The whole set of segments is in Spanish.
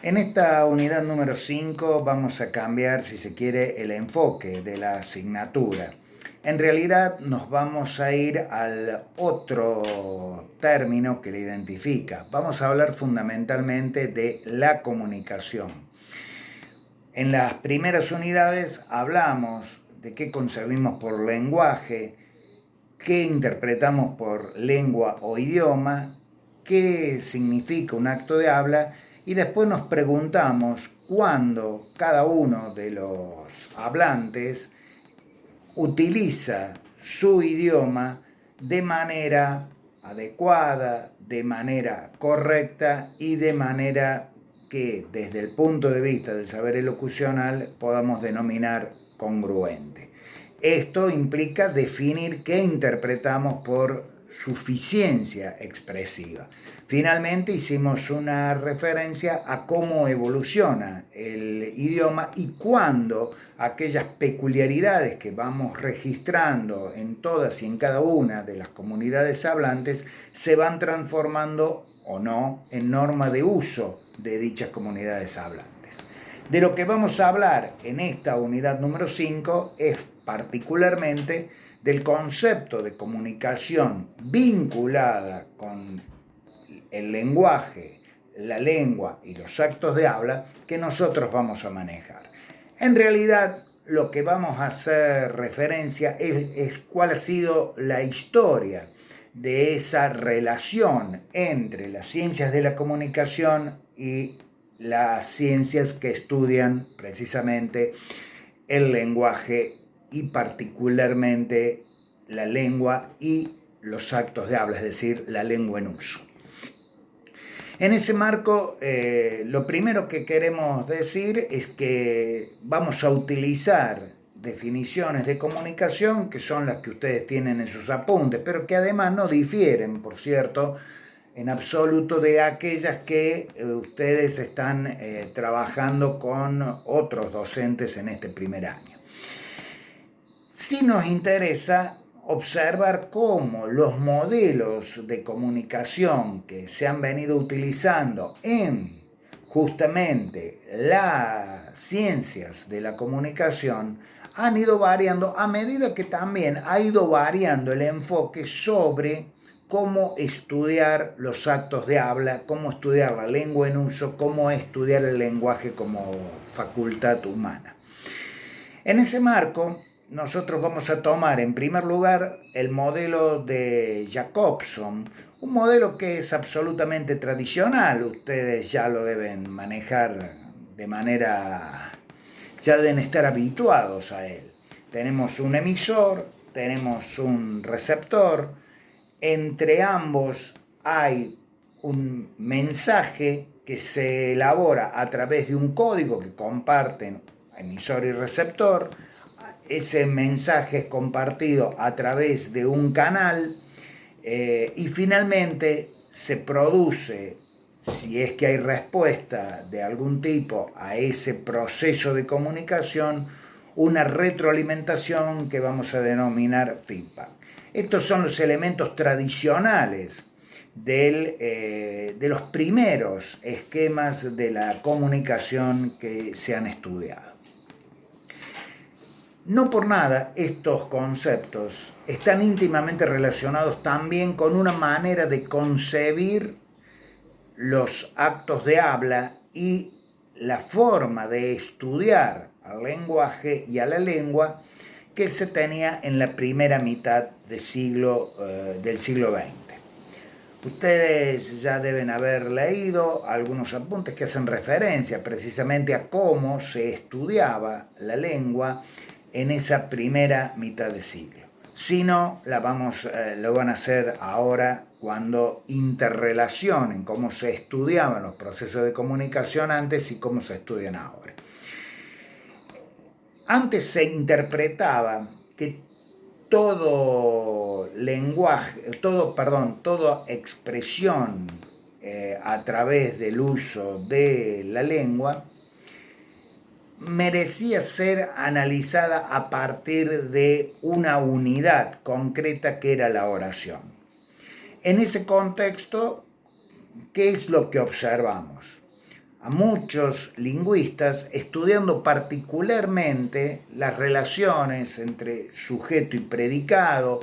En esta unidad número 5 vamos a cambiar, si se quiere, el enfoque de la asignatura. En realidad nos vamos a ir al otro término que le identifica. Vamos a hablar fundamentalmente de la comunicación. En las primeras unidades hablamos de qué concebimos por lenguaje, qué interpretamos por lengua o idioma, qué significa un acto de habla y después nos preguntamos cuándo cada uno de los hablantes utiliza su idioma de manera adecuada, de manera correcta y de manera que desde el punto de vista del saber elocucional podamos denominar congruente. Esto implica definir qué interpretamos por suficiencia expresiva. Finalmente hicimos una referencia a cómo evoluciona el idioma y cuándo aquellas peculiaridades que vamos registrando en todas y en cada una de las comunidades hablantes se van transformando o no en norma de uso de dichas comunidades hablantes. De lo que vamos a hablar en esta unidad número 5 es particularmente del concepto de comunicación vinculada con el lenguaje, la lengua y los actos de habla que nosotros vamos a manejar. En realidad, lo que vamos a hacer referencia es cuál ha sido la historia de esa relación entre las ciencias de la comunicación y las ciencias que estudian precisamente el lenguaje y particularmente la lengua y los actos de habla, es decir, la lengua en uso. En ese marco, lo primero que queremos decir es que vamos a utilizar definiciones de comunicación que son las que ustedes tienen en sus apuntes, pero que además no difieren, por cierto, en absoluto de aquellas que ustedes están trabajando con otros docentes en este primer año. Sí nos interesa observar cómo los modelos de comunicación que se han venido utilizando en justamente las ciencias de la comunicación han ido variando a medida que también ha ido variando el enfoque sobre cómo estudiar los actos de habla, cómo estudiar la lengua en uso, cómo estudiar el lenguaje como facultad humana. En ese marco, nosotros vamos a tomar en primer lugar el modelo de Jacobson, un modelo que es absolutamente tradicional, ustedes ya lo deben manejar de manera, ya deben estar habituados a él. Tenemos un emisor, tenemos un receptor, entre ambos hay un mensaje que se elabora a través de un código que comparten emisor y receptor. Ese mensaje es compartido a través de un canal y finalmente se produce, si es que hay respuesta de algún tipo a ese proceso de comunicación, una retroalimentación que vamos a denominar feedback. Estos son los elementos tradicionales de los primeros esquemas de la comunicación que se han estudiado. No por nada estos conceptos están íntimamente relacionados también con una manera de concebir los actos de habla y la forma de estudiar al lenguaje y a la lengua que se tenía en la primera mitad del siglo XX. Ustedes ya deben haber leído algunos apuntes que hacen referencia precisamente a cómo se estudiaba la lengua en esa primera mitad de siglo. Si no, lo van a hacer ahora cuando interrelacionen cómo se estudiaban los procesos de comunicación antes y cómo se estudian ahora. Antes se interpretaba que todo lenguaje, toda expresión a través del uso de la lengua merecía ser analizada a partir de una unidad concreta que era la oración. En ese contexto, ¿qué es lo que observamos? a muchos lingüistas estudiando particularmente las relaciones entre sujeto y predicado,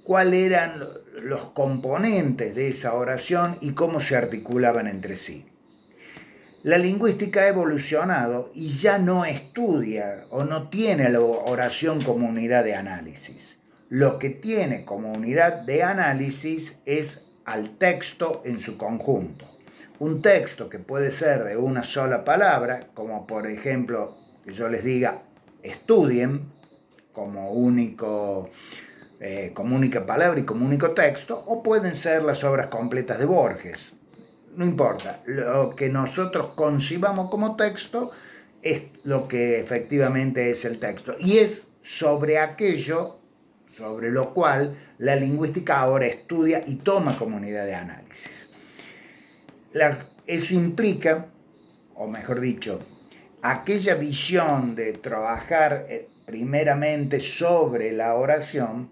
cuáles eran los componentes de esa oración y cómo se articulaban entre sí. La lingüística ha evolucionado y ya no estudia o no tiene la oración como unidad de análisis. Lo que tiene como unidad de análisis es al texto en su conjunto. Un texto que puede ser de una sola palabra, como por ejemplo que yo les diga estudien como única palabra y como único texto, o pueden ser las obras completas de Borges. No importa, lo que nosotros concibamos como texto es lo que efectivamente es el texto, y es sobre aquello sobre lo cual la lingüística ahora estudia y toma como unidad de análisis. Eso implica, o mejor dicho, aquella visión de trabajar primeramente sobre la oración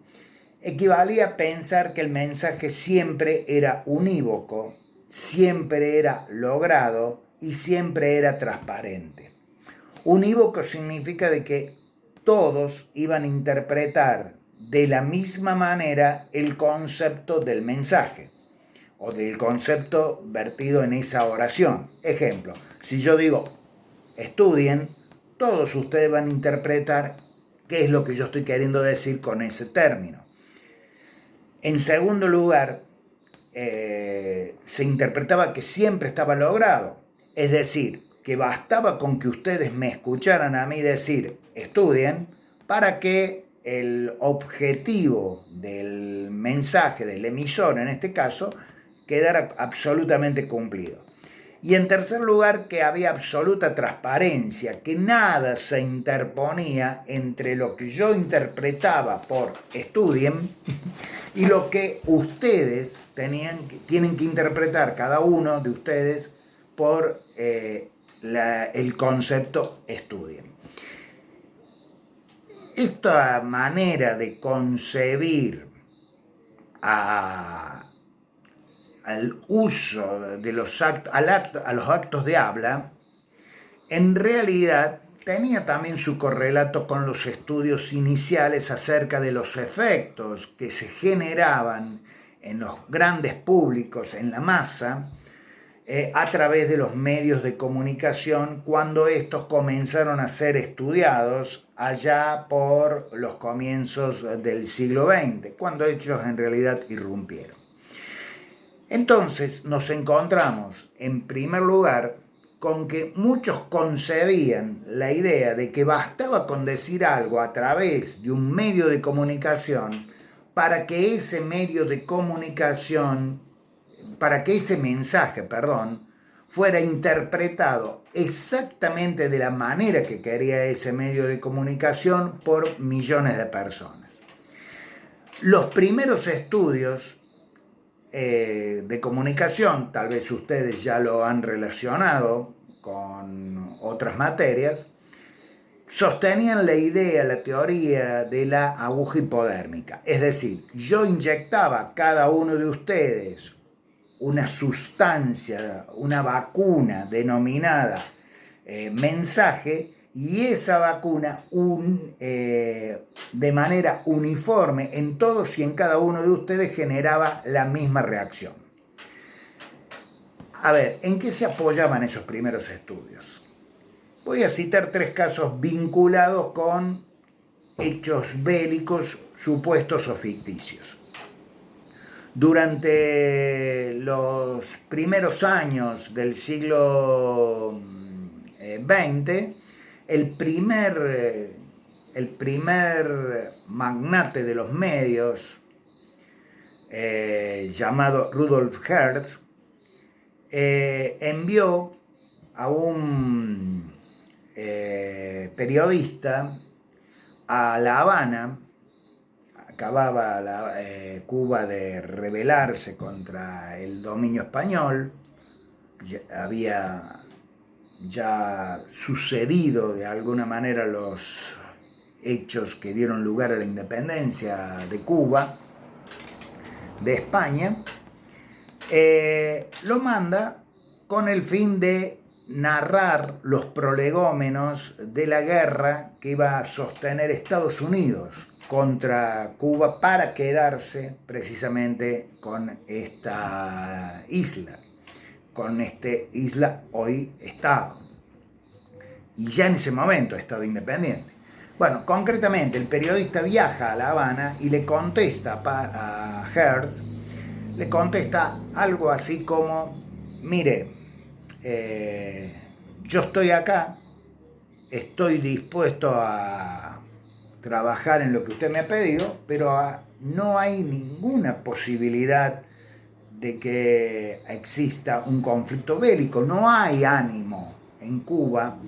equivalía a pensar que el mensaje siempre era unívoco, siempre era logrado y siempre era transparente. Unívoco significa de que todos iban a interpretar de la misma manera el concepto del mensaje o del concepto vertido en esa oración. Ejemplo, si yo digo estudien, todos ustedes van a interpretar qué es lo que yo estoy queriendo decir con ese término. En segundo lugar, se interpretaba que siempre estaba logrado, es decir, que bastaba con que ustedes me escucharan a mí decir estudien para que el objetivo del mensaje del emisor, en este caso, quedara absolutamente cumplido. Y en tercer lugar, que había absoluta transparencia, que nada se interponía entre lo que yo interpretaba por estudien y lo que ustedes tienen que interpretar, cada uno de ustedes, por el concepto estudien. Esta manera de concebir al uso de los actos de habla, en realidad tenía también su correlato con los estudios iniciales acerca de los efectos que se generaban en los grandes públicos, en la masa, a través de los medios de comunicación cuando estos comenzaron a ser estudiados allá por los comienzos del siglo XX, cuando ellos en realidad irrumpieron. Entonces nos encontramos, en primer lugar, con que muchos concebían la idea de que bastaba con decir algo a través de un medio de comunicación para que ese medio de comunicación, para que ese mensaje, fuera interpretado exactamente de la manera que quería ese medio de comunicación por millones de personas. Los primeros estudios de comunicación, tal vez ustedes ya lo han relacionado con otras materias, sostenían la idea, la teoría de la aguja hipodérmica. Es decir, yo inyectaba a cada uno de ustedes una sustancia, una vacuna denominada mensaje, y esa vacuna de manera uniforme en todos y en cada uno de ustedes generaba la misma reacción. A ver, ¿en qué se apoyaban esos primeros estudios? Voy a citar 3 casos vinculados con hechos bélicos supuestos o ficticios. Durante los primeros años del siglo XX, el primer magnate de los medios, llamado Rudolf Hertz, envió a un periodista a La Habana. Acababa Cuba de rebelarse contra el dominio español, había ya sucedido de alguna manera los hechos que dieron lugar a la independencia de Cuba, de España. Lo manda con el fin de narrar los prolegómenos de la guerra que iba a sostener Estados Unidos contra Cuba para quedarse precisamente con esta isla, con este isla hoy Estado, y ya en ese momento Estado independiente. Bueno, concretamente el periodista viaja a La Habana y le contesta a Hearst, le contesta algo así como: mire, yo estoy acá, estoy dispuesto a trabajar en lo que usted me ha pedido, pero no hay ninguna posibilidad de que exista un conflicto bélico, no hay ánimo en Cuba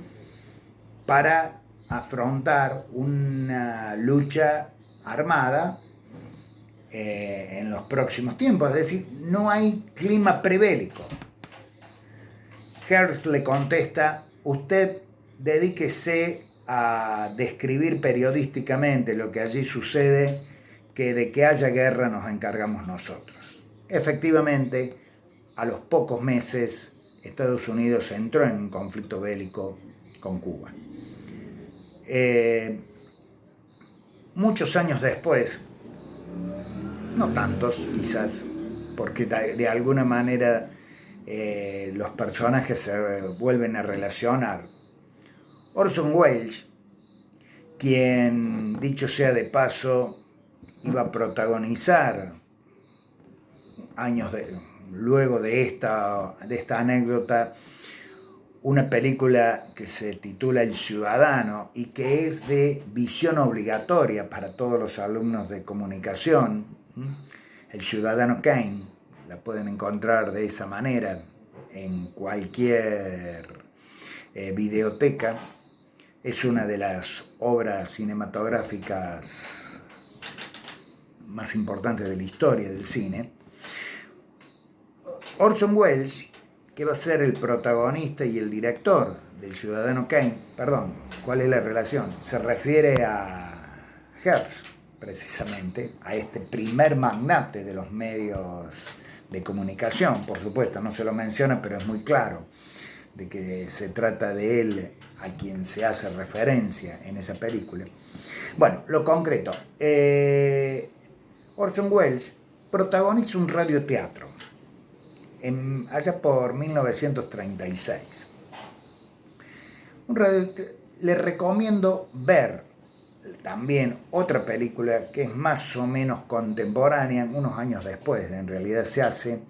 para afrontar una lucha armada en los próximos tiempos, es decir, no hay clima prebélico. Hearst le contesta: usted dedíquese a describir periodísticamente lo que allí sucede, que de que haya guerra nos encargamos nosotros. Efectivamente, a los pocos meses, Estados Unidos entró en un conflicto bélico con Cuba. Muchos años después, no tantos quizás, porque de alguna manera los personajes se vuelven a relacionar, Orson Welles, quien, dicho sea de paso, iba a protagonizar luego de esta anécdota una película que se titula El Ciudadano y que es de visión obligatoria para todos los alumnos de comunicación. El Ciudadano Kane, la pueden encontrar de esa manera en cualquier videoteca. Es una de las obras cinematográficas más importantes de la historia del cine. Orson Welles, que va a ser el protagonista y el director del Ciudadano Kane, perdón, ¿cuál es la relación? Se refiere a Hearst, precisamente, a este primer magnate de los medios de comunicación. Por supuesto, no se lo menciona, pero es muy claro de que se trata de él a quien se hace referencia en esa película. Bueno, lo concreto. Orson Welles protagoniza un radioteatro allá por 1936. Le recomiendo ver también otra película que es más o menos contemporánea, unos años después, en realidad se hace,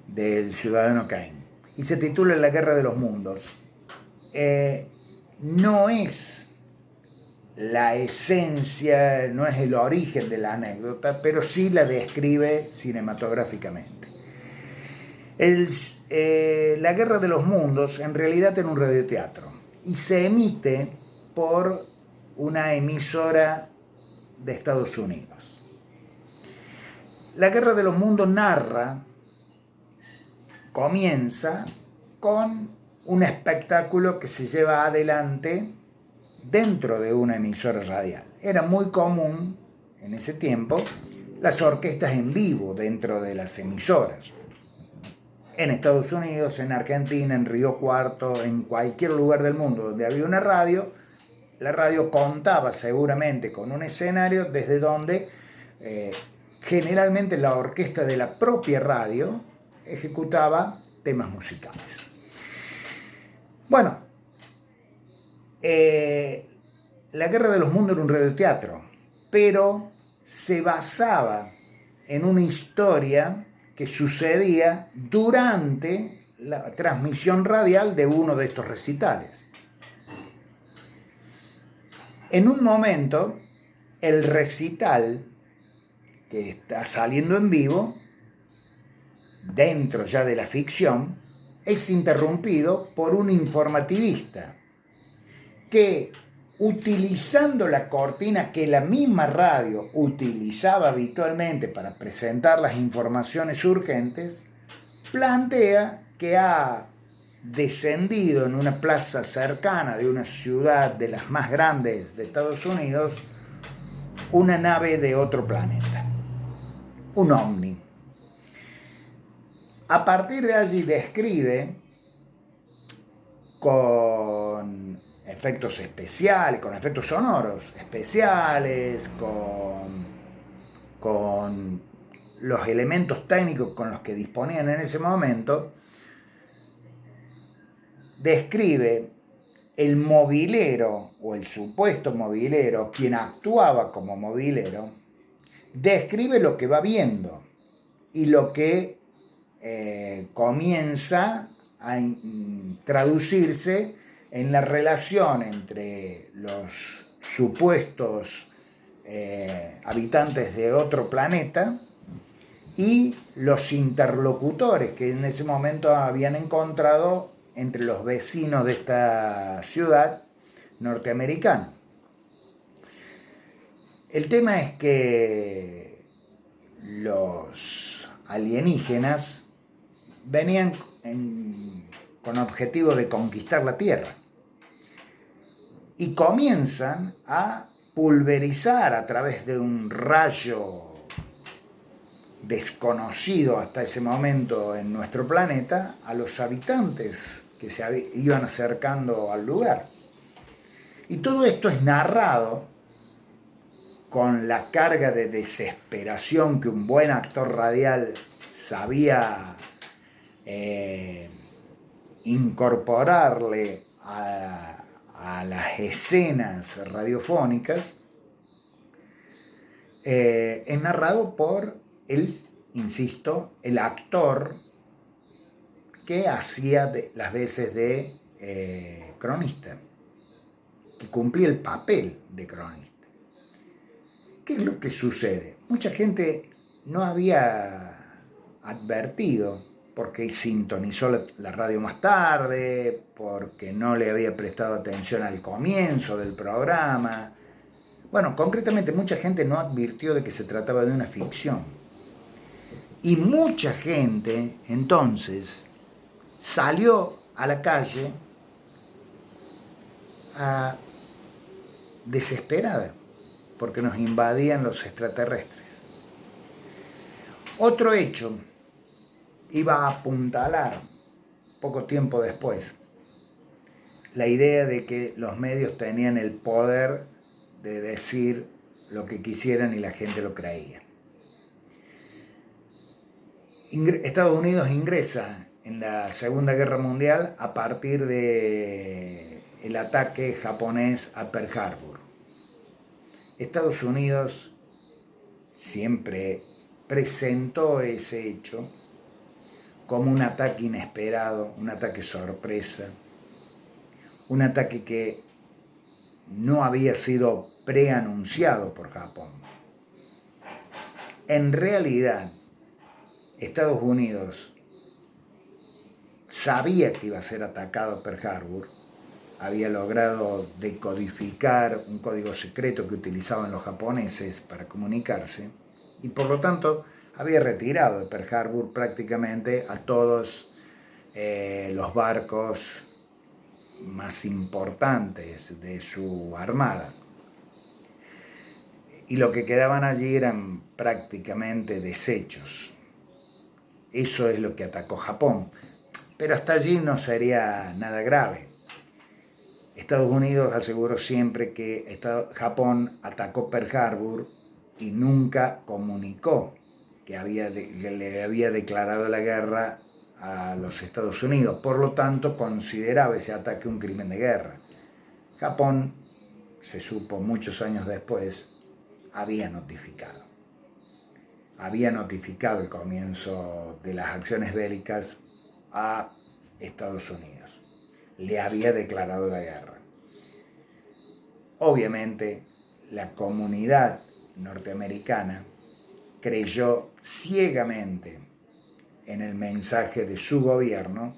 del Ciudadano Kane, y se titula La Guerra de los Mundos. No es la esencia, no es el origen de la anécdota, pero sí la describe cinematográficamente. La Guerra de los Mundos en realidad era un radioteatro y se emite por una emisora de Estados Unidos. La Guerra de los Mundos comienza con un espectáculo que se lleva adelante dentro de una emisora radial. Era muy común en ese tiempo las orquestas en vivo dentro de las emisoras. En Estados Unidos, en Argentina, en Río Cuarto, en cualquier lugar del mundo donde había una radio, la radio contaba seguramente con un escenario desde donde generalmente la orquesta de la propia radio ejecutaba temas musicales. Bueno, La Guerra de los Mundos era un radioteatro, pero se basaba en una historia que sucedía durante la transmisión radial de uno de estos recitales. En un momento, el recital que está saliendo en vivo, dentro ya de la ficción, es interrumpido por un informativista que, utilizando la cortina que la misma radio utilizaba habitualmente para presentar las informaciones urgentes, plantea que ha descendido en una plaza cercana de una ciudad de las más grandes de Estados Unidos una nave de otro planeta, un ovni. A partir de allí describe con efectos especiales, con efectos sonoros especiales, con los elementos técnicos con los que disponían en ese momento, describe el mobilero o el supuesto mobilero, quien actuaba como mobilero, describe lo que va viendo y lo que comienza a traducirse en la relación entre los supuestos habitantes de otro planeta y los interlocutores que en ese momento habían encontrado entre los vecinos de esta ciudad norteamericana. El tema es que los alienígenas venían con objetivo de conquistar la Tierra y comienzan a pulverizar a través de un rayo desconocido hasta ese momento en nuestro planeta a los habitantes que se iban acercando al lugar. Y todo esto es narrado con la carga de desesperación que un buen actor radial sabía incorporarle a las escenas radiofónicas. Es narrado por el actor que hacía las veces de cronista, que cumplía el papel de cronista. ¿Qué es lo que sucede? Mucha gente no había advertido porque sintonizó la radio más tarde, porque no le había prestado atención al comienzo del programa. Bueno, concretamente mucha gente no advirtió de que se trataba de una ficción. Y mucha gente entonces salió a la calle desesperada porque nos invadían los extraterrestres. Otro hecho iba a apuntalar poco tiempo después la idea de que los medios tenían el poder de decir lo que quisieran y la gente lo creía. Estados Unidos ingresa en la Segunda Guerra Mundial a partir del ataque japonés a Pearl Harbor. Estados Unidos siempre presentó ese hecho como un ataque inesperado, un ataque sorpresa, un ataque que no había sido preanunciado por Japón. En realidad, Estados Unidos sabía que iba a ser atacado Pearl Harbor, había logrado decodificar un código secreto que utilizaban los japoneses para comunicarse y por lo tanto había retirado de Pearl Harbor prácticamente a todos los barcos más importantes de su armada. Y lo que quedaban allí eran prácticamente desechos. Eso es lo que atacó Japón. Pero hasta allí no sería nada grave. Estados Unidos aseguró siempre que Japón atacó Pearl Harbor y nunca comunicó que le había declarado la guerra a los Estados Unidos. Por lo tanto, consideraba ese ataque un crimen de guerra. Japón, se supo muchos años después, había notificado el comienzo de las acciones bélicas a Estados Unidos. Le había declarado la guerra. Obviamente, la comunidad norteamericana creyó ciegamente en el mensaje de su gobierno,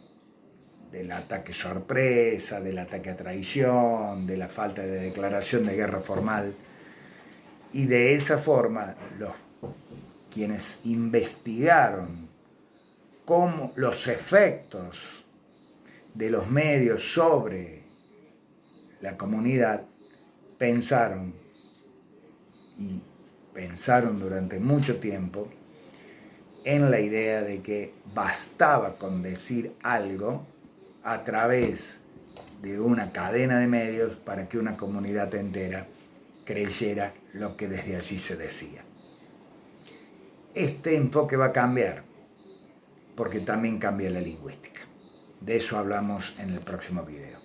del ataque sorpresa, del ataque a traición, de la falta de declaración de guerra formal. Y de esa forma, quienes investigaron los efectos de los medios sobre la comunidad, pensaron durante mucho tiempo en la idea de que bastaba con decir algo a través de una cadena de medios para que una comunidad entera creyera lo que desde allí se decía. Este enfoque va a cambiar porque también cambia la lingüística. De eso hablamos en el próximo video.